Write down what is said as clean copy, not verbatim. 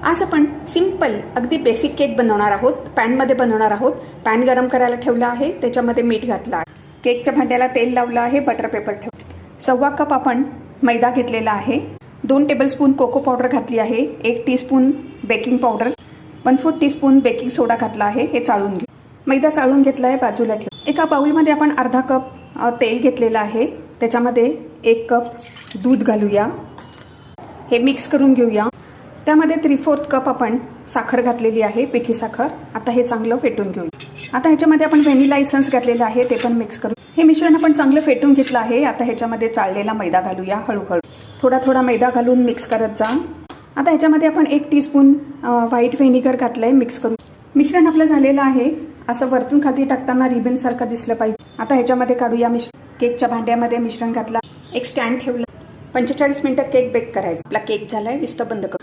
आज आपण सिंपल अगदी बेसिक केक बनवणार आहोत. पॅनमध्ये बनवणार आहोत. पॅन गरम करायला ठेवला आहे, त्याच्यामध्ये मीठ घातलं आहे, केकच्या भांड्याला तेल लावलं आहे, बटर पेपर ठेवलं. 1.25 कप आपण मैदा घेतलेला आहे. 2 टेबलस्पून कोको पावडर घातली आहे. 1 teaspoon baking powder, 1/4 teaspoon baking soda घातला आहे. हे चाळून घेऊ. मैदा चाळून घेतला आहे, बाजूला ठेवू. एका बाउलमध्ये आपण अर्धा कप तेल घेतलेलं आहे. त्याच्यामध्ये 1 कप दूध घालूया. हे मिक्स करून घेऊया. त्यामध्ये 3/4 कप आपण साखर घातलेली आहे, पिठी साखर. आता हे चांगलं फेटून घेऊया. आता ह्याच्यामध्ये आपण व्हॅनिला एसेन्स घातलेलं आहे, ते पण मिक्स करू. हे मिश्रण आपण चांगलं फेटून घेतलं आहे. आता ह्याच्यामध्ये चाळलेला मैदा घालूया. हळूहळू थोडा थोडा मैदा घालून मिक्स करत जा. आता ह्याच्यामध्ये आपण 1 टीस्पून व्हाईट व्हिनेगर घातलंय, मिक्स करून. मिश्रण आपलं झालेलं आहे. असं वरतून खाली टाकताना रिबन सारखं दिसलं पाहिजे. आता ह्याच्यामध्ये काढूया मिश्रण. केकच्या भांड्यामध्ये मिश्रण घातला, एक स्टँड ठेवलं. 45 मिनिटं केक बेक करायचा. आपला केक झालाय. विस्त बंद करू.